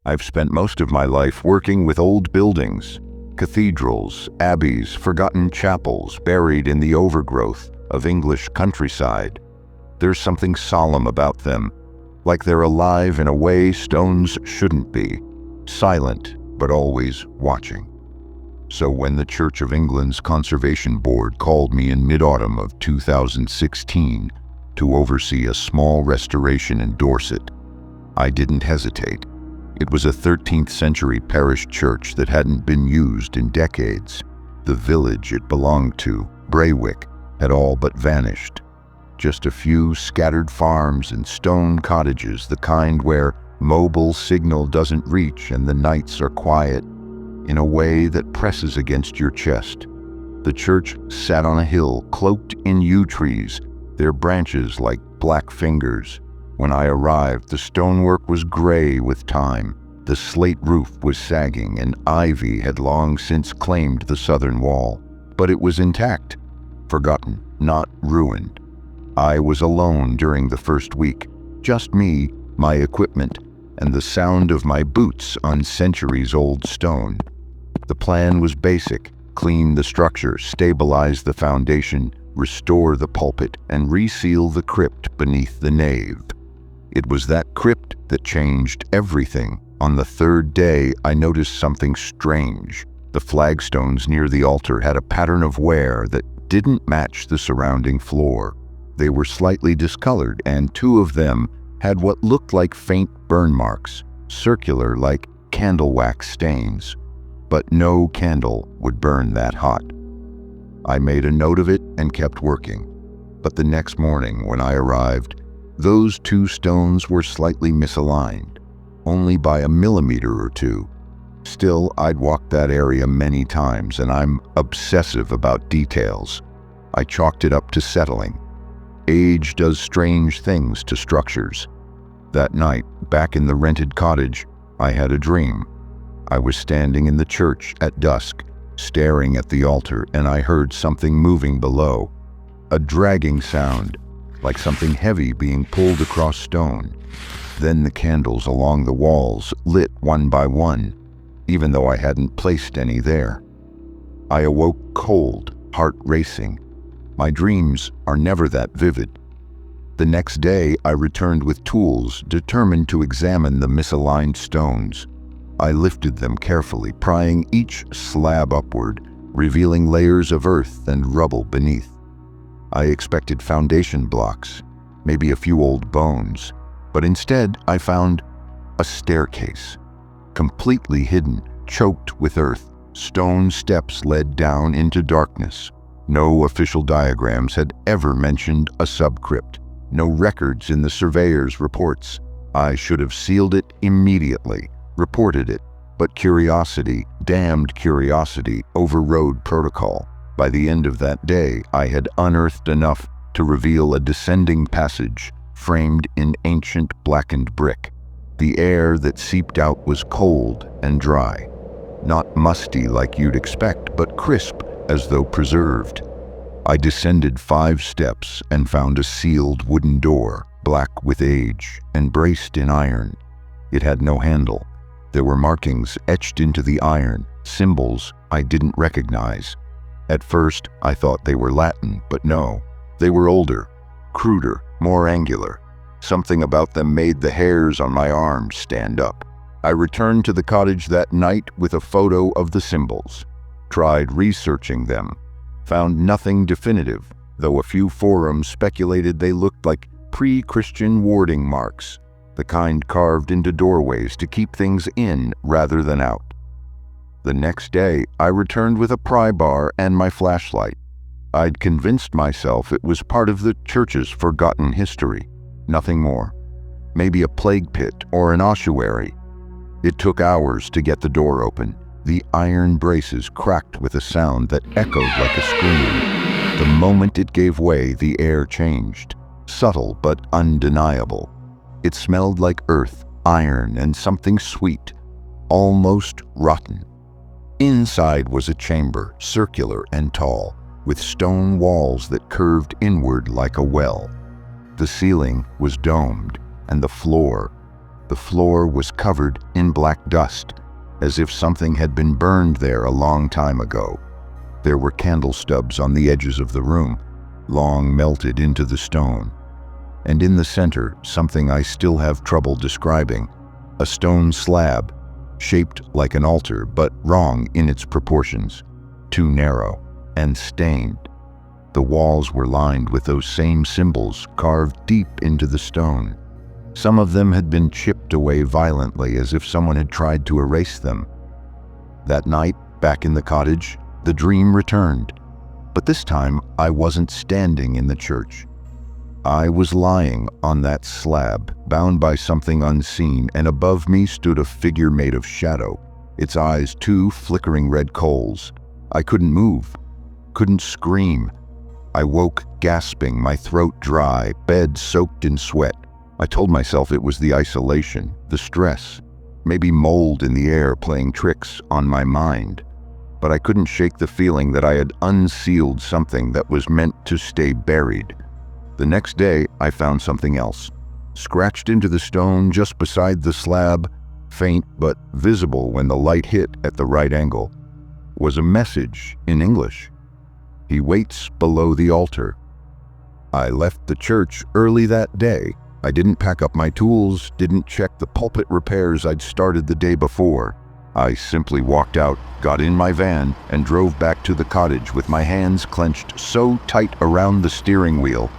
I've spent most of my life working with old buildings, cathedrals, abbeys, forgotten chapels buried in the overgrowth of English countryside. There's something solemn about them, like they're alive in a way stones shouldn't be, silent but always watching. So when the Church of England's Conservation Board called me in mid-autumn of 2016 to oversee a small restoration in Dorset, I didn't hesitate. It was a 13th century parish church that hadn't been used in decades. The village it belonged to, Braywick, had all but vanished. Just a few scattered farms and stone cottages, the kind where mobile signal doesn't reach and the nights are quiet in a way that presses against your chest. The church sat on a hill cloaked in yew trees, their branches like black fingers. When I arrived, the stonework was gray with time. The slate roof was sagging, and ivy had long since claimed the southern wall. But it was intact, forgotten, not ruined. I was alone during the first week. Just me, my equipment, and the sound of my boots on centuries-old stone. The plan was basic: clean the structure, stabilize the foundation, restore the pulpit, and reseal the crypt beneath the nave. It was that crypt that changed everything. On the third day, I noticed something strange. The flagstones near the altar had a pattern of wear that didn't match the surrounding floor. They were slightly discolored, and two of them had what looked like faint burn marks, circular like candle wax stains. But no candle would burn that hot. I made a note of it and kept working. But the next morning when I arrived, those two stones were slightly misaligned, only by a millimeter or two. Still, I'd walked that area many times, and I'm obsessive about details. I chalked it up to settling. Age does strange things to structures. That night, back in the rented cottage, I had a dream. I was standing in the church at dusk, staring at the altar, and I heard something moving below. A dragging sound, like something heavy being pulled across stone. Then the candles along the walls lit one by one, even though I hadn't placed any there. I awoke cold, heart racing. My dreams are never that vivid. The next day, I returned with tools, determined to examine the misaligned stones. I lifted them carefully, prying each slab upward, revealing layers of earth and rubble beneath. I expected foundation blocks, maybe a few old bones, but instead I found a staircase, completely hidden, choked with earth. Stone steps led down into darkness. No official diagrams had ever mentioned a subcrypt, no records in the surveyor's reports. I should have sealed it immediately, reported it, but curiosity, damned curiosity, overrode protocol. By the end of that day, I had unearthed enough to reveal a descending passage framed in ancient blackened brick. The air that seeped out was cold and dry, not musty like you'd expect, but crisp as though preserved. I descended 5 steps and found a sealed wooden door, black with age and braced in iron. It had no handle. There were markings etched into the iron, symbols I didn't recognize. At first, I thought they were Latin, but no. They were older, cruder, more angular. Something about them made the hairs on my arms stand up. I returned to the cottage that night with a photo of the symbols. Tried researching them. Found nothing definitive, though a few forums speculated they looked like pre-Christian warding marks, the kind carved into doorways to keep things in rather than out. The next day, I returned with a pry bar and my flashlight. I'd convinced myself it was part of the church's forgotten history, nothing more. Maybe a plague pit or an ossuary. It took hours to get the door open. The iron braces cracked with a sound that echoed like a scream. The moment it gave way, the air changed, subtle but undeniable. It smelled like earth, iron, and something sweet, almost rotten. Inside was a chamber, circular and tall, with stone walls that curved inward like a well. The ceiling was domed, and the floor, The floor was covered in black dust, as if something had been burned there a long time ago. There were candle stubs on the edges of the room, long melted into the stone. And in the center, something I still have trouble describing, a stone slab, shaped like an altar, but wrong in its proportions, too narrow and stained. The walls were lined with those same symbols carved deep into the stone. Some of them had been chipped away violently, as if someone had tried to erase them. That night, back in the cottage, the dream returned. But this time, I wasn't standing in the church. I was lying on that slab, bound by something unseen, and above me stood a figure made of shadow, its eyes two flickering red coals. I couldn't move, couldn't scream. I woke gasping, my throat dry, bed soaked in sweat. I told myself it was the isolation, the stress, maybe mold in the air playing tricks on my mind. But I couldn't shake the feeling that I had unsealed something that was meant to stay buried. The next day, I found something else. Scratched into the stone just beside the slab, faint but visible when the light hit at the right angle, was a message in English. He waits below the altar. I left the church early that day. I didn't pack up my tools, didn't check the pulpit repairs I'd started the day before. I simply walked out, got in my van, and drove back to the cottage with my hands clenched so tight around the steering wheel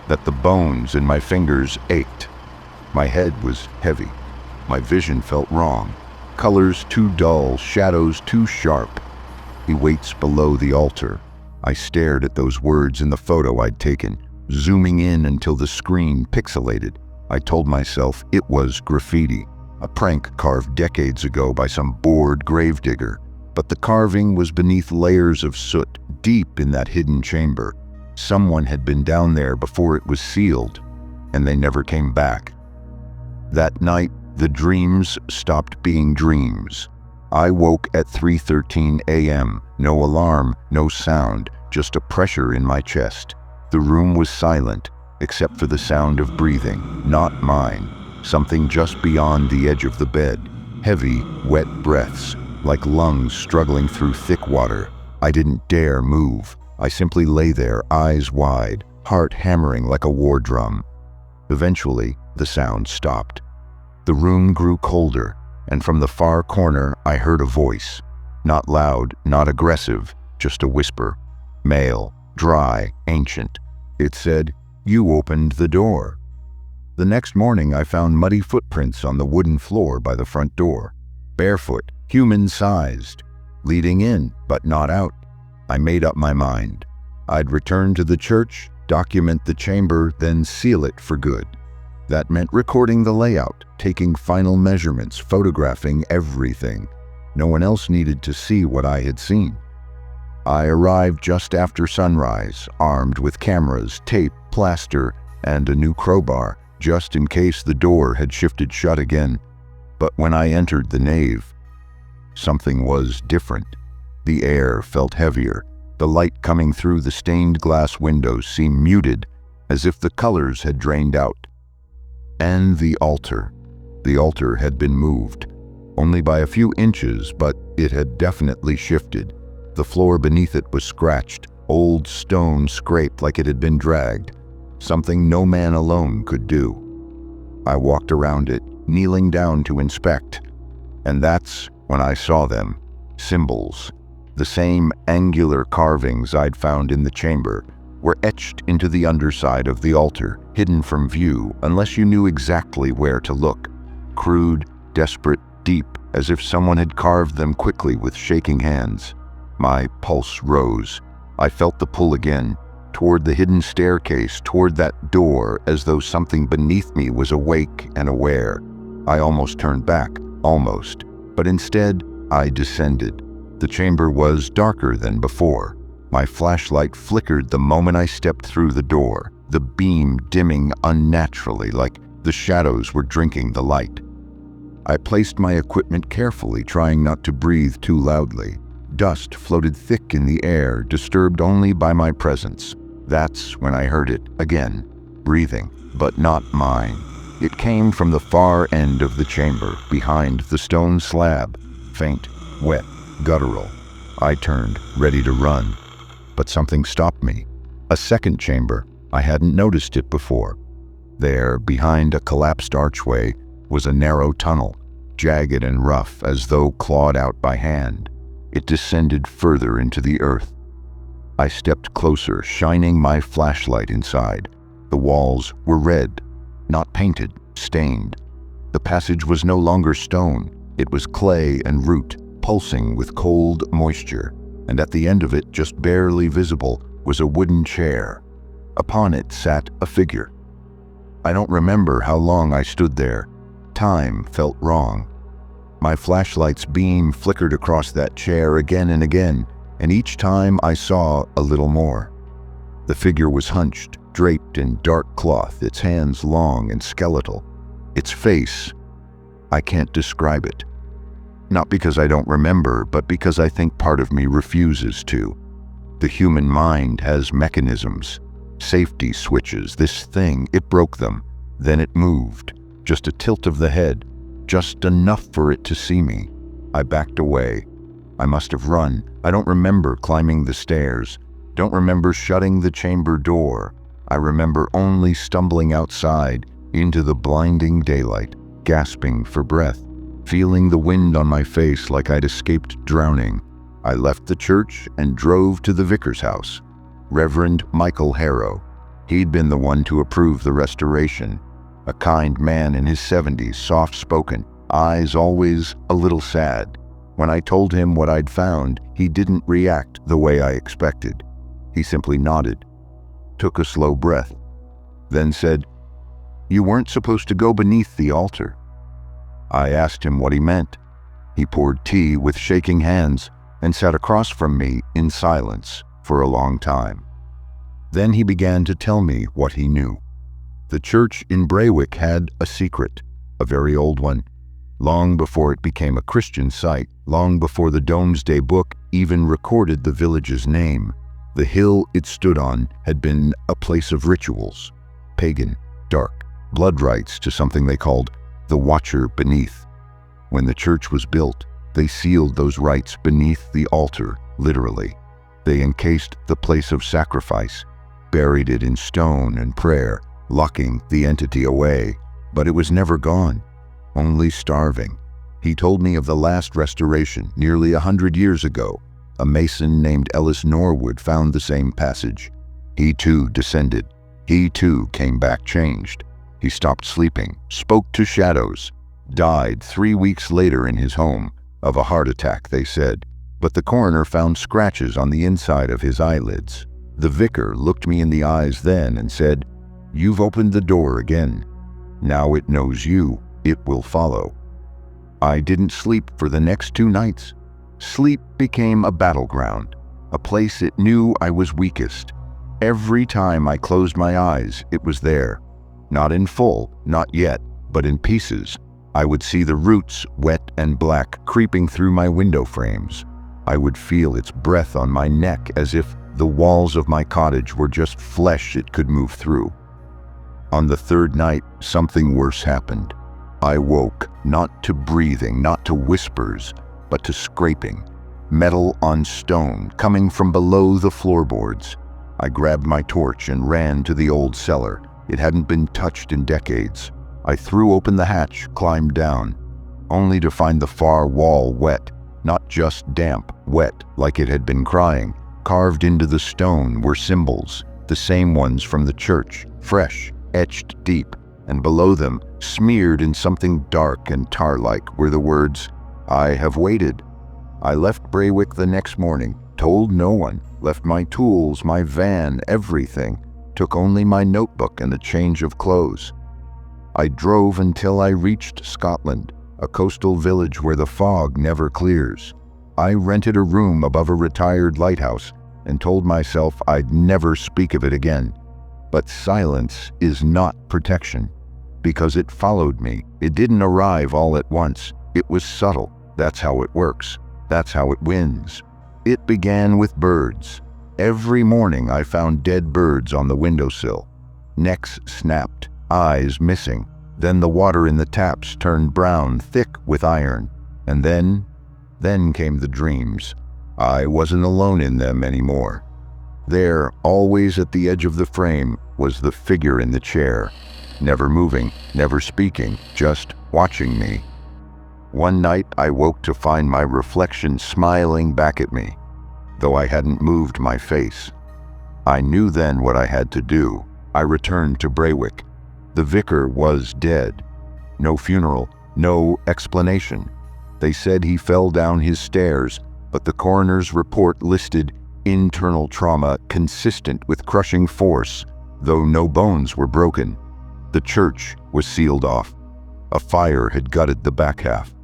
that the bones in my fingers ached. My head was heavy. My vision felt wrong. Colors too dull, shadows too sharp. He waits below the altar. I stared at those words in the photo I'd taken, zooming in until the screen pixelated. I told myself it was graffiti, a prank carved decades ago by some bored gravedigger. But the carving was beneath layers of soot, deep in that hidden chamber. Someone had been down there before it was sealed, and they never came back. That night, the dreams stopped being dreams. I woke at 3:13 a.m., no alarm, no sound, just a pressure in my chest. The room was silent, except for the sound of breathing, not mine, something just beyond the edge of the bed. Heavy, wet breaths, like lungs struggling through thick water. I didn't dare move. I simply lay there, eyes wide, heart hammering like a war drum. Eventually, the sound stopped. The room grew colder, and from the far corner I heard a voice. Not loud, not aggressive, just a whisper. Male, dry, ancient. It said, "You opened the door." The next morning I found muddy footprints on the wooden floor by the front door. Barefoot, human-sized, leading in, but not out. I made up my mind. I'd return to the church, document the chamber, then seal it for good. That meant recording the layout, taking final measurements, photographing everything. No one else needed to see what I had seen. I arrived just after sunrise, armed with cameras, tape, plaster, and a new crowbar, just in case the door had shifted shut again. But when I entered the nave, something was different. The air felt heavier. The light coming through the stained glass windows seemed muted, as if the colors had drained out. And the altar. The altar had been moved. Only by a few inches, but it had definitely shifted. The floor beneath it was scratched, old stone scraped like it had been dragged. Something no man alone could do. I walked around it, kneeling down to inspect. And that's when I saw them. Symbols. The same angular carvings I'd found in the chamber were etched into the underside of the altar, hidden from view unless you knew exactly where to look. Crude, desperate, deep, as if someone had carved them quickly with shaking hands. My pulse rose. I felt the pull again, toward the hidden staircase, toward that door, as though something beneath me was awake and aware. I almost turned back, almost, but instead I descended. The chamber was darker than before. My flashlight flickered the moment I stepped through the door, the beam dimming unnaturally like the shadows were drinking the light. I placed my equipment carefully, trying not to breathe too loudly. Dust floated thick in the air, disturbed only by my presence. That's when I heard it again, breathing, but not mine. It came from the far end of the chamber, behind the stone slab, faint, wet, guttural. I turned, ready to run, but something stopped me. A second chamber. I hadn't noticed it before. There, behind a collapsed archway, was a narrow tunnel, jagged and rough as though clawed out by hand. It descended further into the earth. I stepped closer, shining my flashlight inside. The walls were red, not painted, stained. The passage was no longer stone. It was clay and root, pulsing with cold moisture, and at the end of it, just barely visible, was a wooden chair. Upon it sat a figure. I don't remember how long I stood there. Time felt wrong. My flashlight's beam flickered across that chair again and again, and each time I saw a little more. The figure was hunched, draped in dark cloth, its hands long and skeletal. Its face, I can't describe it. Not because I don't remember, but because I think part of me refuses to. The human mind has mechanisms, safety switches. This thing, it broke them. Then it moved. Just a tilt of the head, just enough for it to see me. I backed away. I must have run. I don't remember climbing the stairs. Don't remember shutting the chamber door. I remember only stumbling outside into the blinding daylight, gasping for breath, feeling the wind on my face like I'd escaped drowning. I left the church and drove to the vicar's house. Reverend Michael Harrow. He'd been the one to approve the restoration. A kind man in his 70s, soft-spoken, eyes always a little sad. When I told him what I'd found, he didn't react the way I expected. He simply nodded, took a slow breath, then said, "You weren't supposed to go beneath the altar." I asked him what he meant. He poured tea with shaking hands and sat across from me in silence for a long time. Then he began to tell me what he knew. The church in Braywick had a secret, a very old one. Long before it became a Christian site, long before the Domesday Book even recorded the village's name, the hill it stood on had been a place of rituals, pagan, dark, blood rites to something they called the Watcher Beneath. When the church was built, they sealed those rites beneath the altar, literally. They encased the place of sacrifice, buried it in stone and prayer, locking the entity away, but it was never gone, only starving. He told me of the last restoration, nearly 100 years ago. A mason named Ellis Norwood found the same passage. He too descended. He too came back changed. He stopped sleeping, spoke to shadows, died 3 weeks later in his home, of a heart attack, they said, but the coroner found scratches on the inside of his eyelids. The vicar looked me in the eyes then and said, "You've opened the door again. Now it knows you. It will follow." I didn't sleep for the next 2 nights. Sleep became a battleground, a place it knew I was weakest. Every time I closed my eyes, it was there. Not in full, not yet, but in pieces. I would see the roots, wet and black, creeping through my window frames. I would feel its breath on my neck as if the walls of my cottage were just flesh it could move through. On the 3rd night, something worse happened. I woke, not to breathing, not to whispers, but to scraping. Metal on stone, coming from below the floorboards. I grabbed my torch and ran to the old cellar. It hadn't been touched in decades. I threw open the hatch, climbed down, only to find the far wall wet, not just damp, wet like it had been crying. Carved into the stone were symbols, the same ones from the church, fresh, etched deep, and below them, smeared in something dark and tar-like, were the words, "I have waited." I left Braywick the next morning, told no one, left my tools, my van, everything, took only my notebook and a change of clothes. I drove until I reached Scotland, a coastal village where the fog never clears. I rented a room above a retired lighthouse and told myself I'd never speak of it again. But silence is not protection, because it followed me. It didn't arrive all at once. It was subtle. That's how it works. That's how it wins. It began with birds. Every morning I found dead birds on the windowsill. Necks snapped, eyes missing. Then the water in the taps turned brown, thick with iron. And then came the dreams. I wasn't alone in them anymore. There, always at the edge of the frame, was the figure in the chair, never moving, never speaking, just watching me. One night I woke to find my reflection smiling back at me, though I hadn't moved my face. I knew then what I had to do. I returned to Braywick. The vicar was dead. No funeral, no explanation. They said he fell down his stairs, but the coroner's report listed internal trauma consistent with crushing force, though no bones were broken. The church was sealed off. A fire had gutted the back half.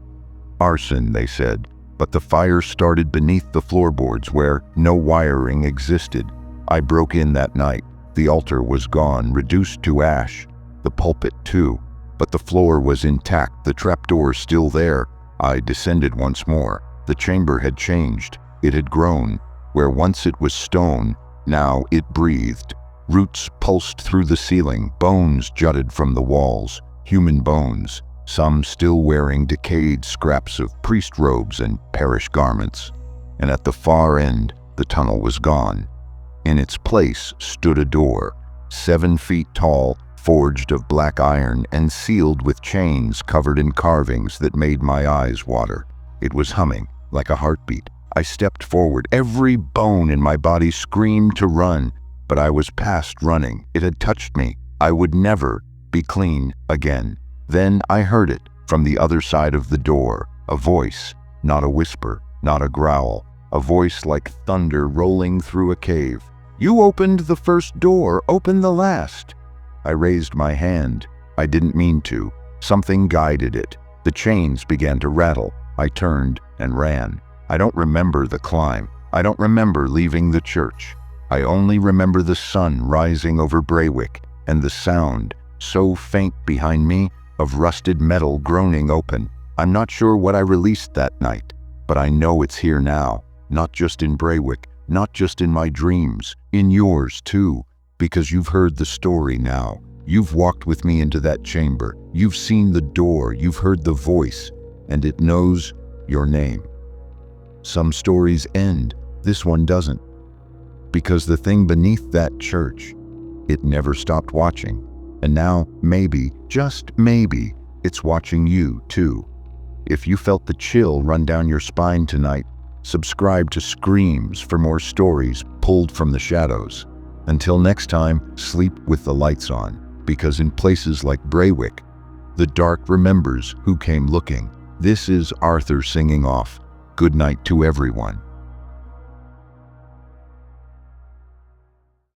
Arson, they said, but the fire started beneath the floorboards where no wiring existed. I broke in that night. The altar was gone, reduced to ash. The pulpit too, but the floor was intact, the trapdoor still there. I descended once more. The chamber had changed. It had grown. Where once it was stone, now it breathed. Roots pulsed through the ceiling, bones jutted from the walls, human bones, some still wearing decayed scraps of priest robes and parish garments. And at the far end, the tunnel was gone. In its place stood a door, 7 feet tall, forged of black iron and sealed with chains covered in carvings that made my eyes water. It was humming like a heartbeat. I stepped forward. Every bone in my body screamed to run, but I was past running. It had touched me. I would never be clean again. Then I heard it from the other side of the door, a voice, not a whisper, not a growl, a voice like thunder rolling through a cave. "You opened the first door, open the last." I raised my hand. I didn't mean to. Something guided it. The chains began to rattle. I turned and ran. I don't remember the climb. I don't remember leaving the church. I only remember the sun rising over Braywick and the sound, so faint behind me, of rusted metal groaning open. I'm not sure what I released that night, but I know it's here now, not just in Braywick, not just in my dreams, in yours too, because you've heard the story now. You've walked with me into that chamber. You've seen the door. You've heard the voice, and it knows your name. Some stories end. This one doesn't. Because the thing beneath that church, it never stopped watching. And now, maybe, just maybe, it's watching you too. If you felt the chill run down your spine tonight, subscribe to Screams for more stories pulled from the shadows. Until next time, sleep with the lights on, because in places like Braywick, the dark remembers who came looking. This is Arthur singing off. Good night to everyone.